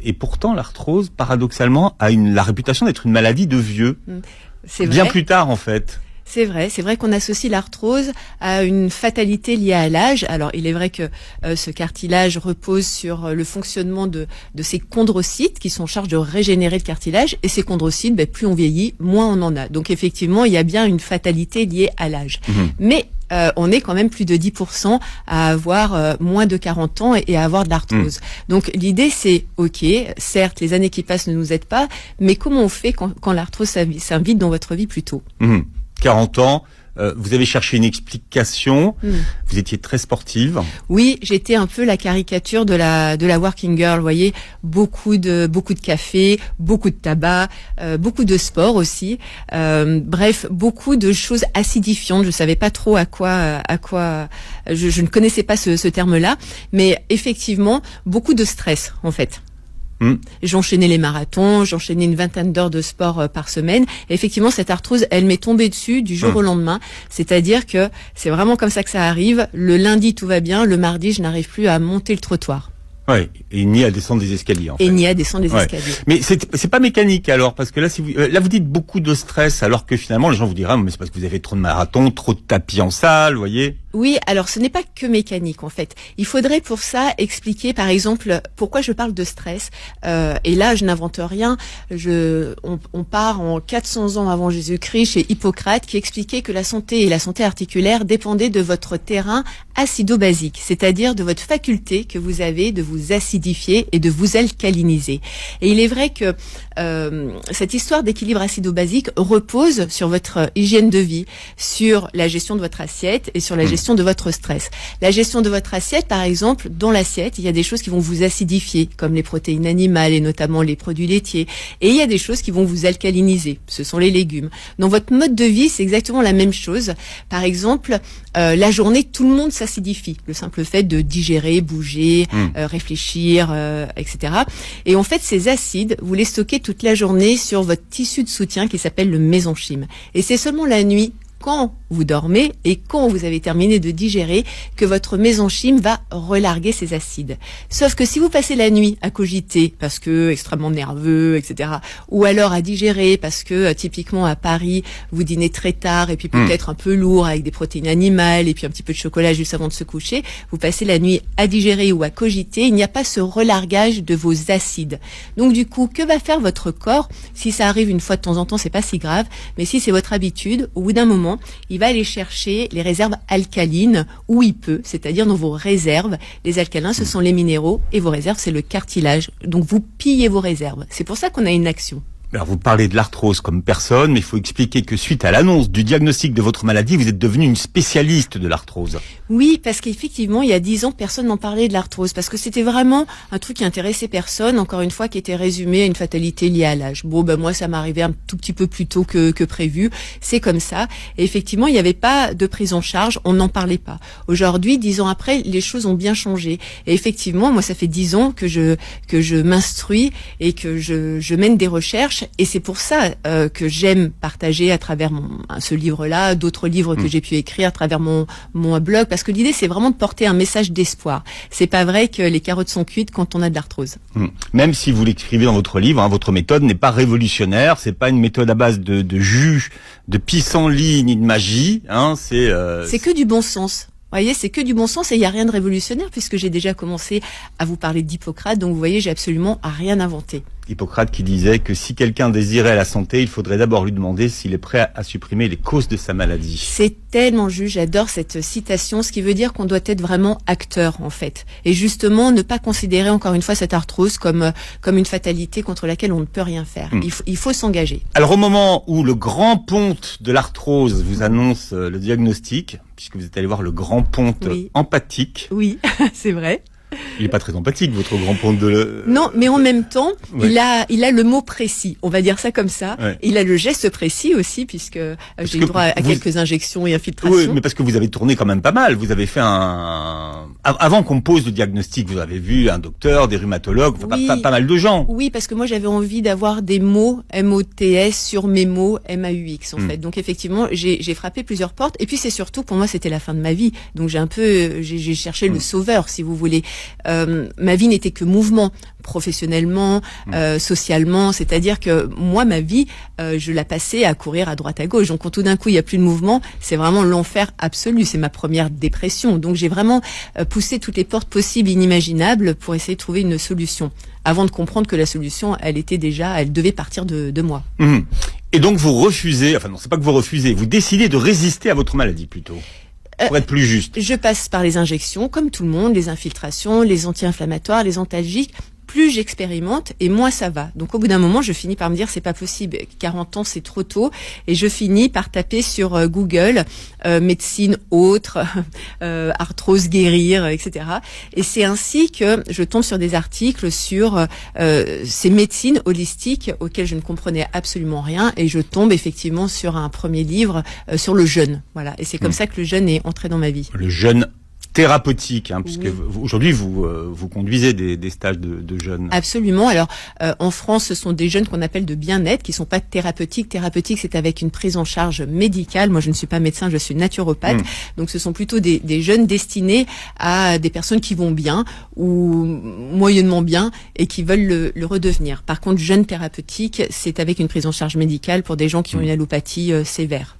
et pourtant l'arthrose, paradoxalement, a la réputation d'être une maladie de vieux. C'est vrai. Bien plus tard, en fait. C'est vrai qu'on associe l'arthrose à une fatalité liée à l'âge. Alors, il est vrai que ce cartilage repose sur le fonctionnement de ces chondrocytes qui sont en charge de régénérer le cartilage. Et ces chondrocytes, plus on vieillit, moins on en a. Donc, effectivement, il y a bien une fatalité liée à l'âge. Mais on est quand même plus de 10% à avoir moins de 40 ans et à avoir de l'arthrose. Donc l'idée c'est, ok, certes les années qui passent ne nous aident pas, mais comment on fait quand l'arthrose s'invite dans votre vie plus tôt? 40 ans, vous avez cherché une explication, vous étiez très sportive. Oui, j'étais un peu la caricature de la working girl, vous voyez, beaucoup de café, beaucoup de tabac, beaucoup de sport aussi. Bref, beaucoup de choses acidifiantes, je savais pas trop à quoi je ne connaissais pas ce terme-là, mais effectivement, beaucoup de stress en fait. J'enchaînais les marathons, j'enchaînais une 20aine d'heures de sport par semaine. Et effectivement, cette arthrose, elle m'est tombée dessus du jour au lendemain. C'est-à-dire que c'est vraiment comme ça que ça arrive. Le lundi, tout va bien. Le mardi, je n'arrive plus à monter le trottoir. Ouais, et ni à descendre des escaliers, en fait. Et ni à descendre des escaliers. Mais c'est pas mécanique, alors, parce que là, vous dites beaucoup de stress, alors que finalement, les gens vous diront, mais c'est parce que vous avez trop de marathons, trop de tapis en salle, vous voyez. Oui, alors ce n'est pas que mécanique en fait. Il faudrait pour ça expliquer par exemple pourquoi je parle de stress. Et là, je n'invente rien. On part en 400 ans avant Jésus-Christ chez Hippocrate qui expliquait que la santé et la santé articulaire dépendaient de votre terrain acido-basique, c'est-à-dire de votre faculté que vous avez de vous acidifier et de vous alcaliniser. Et il est vrai que cette histoire d'équilibre acido-basique repose sur votre hygiène de vie, sur la gestion de votre assiette et sur la gestion de votre stress. La gestion de votre assiette, par exemple, dans l'assiette, il y a des choses qui vont vous acidifier, comme les protéines animales et notamment les produits laitiers. Et il y a des choses qui vont vous alcaliniser, ce sont les légumes. Dans votre mode de vie, c'est exactement la même chose. Par exemple, la journée, tout le monde s'acidifie. Le simple fait de digérer, bouger, réfléchir, etc. Et en fait, ces acides, vous les stockez toute la journée sur votre tissu de soutien qui s'appelle le mésenchyme. Et c'est seulement la nuit, quand vous dormez et quand vous avez terminé de digérer, que votre mésenchyme va relarguer ses acides. Sauf que si vous passez la nuit à cogiter parce que extrêmement nerveux, etc., ou alors à digérer parce que typiquement à Paris, vous dînez très tard et puis peut-être un peu lourd avec des protéines animales et puis un petit peu de chocolat juste avant de se coucher, vous passez la nuit à digérer ou à cogiter, il n'y a pas ce relargage de vos acides. Donc du coup, que va faire votre corps? Si ça arrive une fois de temps en temps, c'est pas si grave, mais si c'est votre habitude, au bout d'un moment, il va aller chercher les réserves alcalines où il peut, c'est-à-dire dans vos réserves. Les alcalins, ce sont les minéraux et vos réserves, c'est le cartilage. Donc vous pillez vos réserves. C'est pour ça qu'on a une action. Alors vous parlez de l'arthrose comme personne, mais il faut expliquer que suite à l'annonce du diagnostic de votre maladie, vous êtes devenue une spécialiste de l'arthrose. Oui, parce qu'effectivement, il y a 10 ans, personne n'en parlait de l'arthrose, parce que c'était vraiment un truc qui intéressait personne, encore une fois, qui était résumé à une fatalité liée à l'âge. Bon, moi, ça m'arrivait un tout petit peu plus tôt que prévu, c'est comme ça. Et effectivement, il n'y avait pas de prise en charge, on n'en parlait pas. Aujourd'hui, 10 ans après, les choses ont bien changé. Et effectivement, moi, ça fait 10 ans que je m'instruis et que je mène des recherches. Et c'est pour ça que j'aime partager à travers ce livre-là, d'autres livres que j'ai pu écrire à travers mon blog, parce que l'idée c'est vraiment de porter un message d'espoir. C'est pas vrai que les carottes sont cuites quand on a de l'arthrose. Même si vous l'écrivez dans votre livre, votre méthode n'est pas révolutionnaire, c'est pas une méthode à base de jus, de pissenlit ni de magie, c'est que du bon sens. Vous voyez, c'est que du bon sens et il n'y a rien de révolutionnaire puisque j'ai déjà commencé à vous parler d'Hippocrate. Donc vous voyez, j'ai absolument rien inventé. Hippocrate qui disait que si quelqu'un désirait la santé, il faudrait d'abord lui demander s'il est prêt à supprimer les causes de sa maladie. C'est tellement juste, j'adore cette citation, ce qui veut dire qu'on doit être vraiment acteur en fait. Et justement, ne pas considérer encore une fois cette arthrose comme une fatalité contre laquelle on ne peut rien faire. Il faut s'engager. Alors au moment où le grand ponte de l'arthrose vous annonce le diagnostic, puisque vous êtes allé voir le grand ponte empathique. Oui, c'est vrai. Il est pas très empathique, votre grand ponte de... Non, mais en même temps, il a le mot précis. On va dire ça comme ça. Ouais. Il a le geste précis aussi, puisque j'ai eu droit à quelques injections et infiltrations. Oui, mais parce que vous avez tourné quand même pas mal. Vous avez fait avant qu'on pose le diagnostic, vous avez vu un docteur, des rhumatologues, pas mal de gens. Oui, parce que moi j'avais envie d'avoir des mots MOTS sur mes mots MAUX en fait. Donc effectivement, j'ai frappé plusieurs portes. Et puis c'est surtout, pour moi, c'était la fin de ma vie. Donc j'ai cherché le sauveur, si vous voulez. ma vie n'était que mouvement, professionnellement, socialement, c'est-à-dire que moi, ma vie, je la passais à courir à droite à gauche. Donc quand tout d'un coup il y a plus de mouvement, c'est vraiment l'enfer absolu. C'est ma première dépression. Donc j'ai vraiment poussé toutes les portes possibles, inimaginables, pour essayer de trouver une solution. Avant de comprendre que la solution, elle devait partir de moi. Et donc vous refusez, enfin non, c'est pas que vous refusez, vous décidez de résister à votre maladie plutôt. Pour être plus juste. Je passe par les injections, comme tout le monde, les infiltrations, les anti-inflammatoires, les antalgiques. Plus j'expérimente et moins ça va. Donc au bout d'un moment, je finis par me dire c'est pas possible, 40 ans c'est trop tôt, et je finis par taper sur Google médecine autre, arthrose guérir, etc. Et c'est ainsi que je tombe sur des articles sur ces médecines holistiques auxquelles je ne comprenais absolument rien, et je tombe effectivement sur un premier livre sur le jeûne. Voilà, et c'est comme ça que le jeûne est entré dans ma vie. Le jeûne thérapeutique, puisque aujourd'hui vous conduisez des stages de jeûne. Absolument. Alors en France, ce sont des jeûnes qu'on appelle de bien-être, qui sont pas thérapeutiques. Thérapeutique, c'est avec une prise en charge médicale. Moi, je ne suis pas médecin, je suis naturopathe. Donc, ce sont plutôt des jeûnes destinés à des personnes qui vont bien ou moyennement bien et qui veulent le redevenir. Par contre, jeûne thérapeutique, c'est avec une prise en charge médicale pour des gens qui ont une allopathie sévère.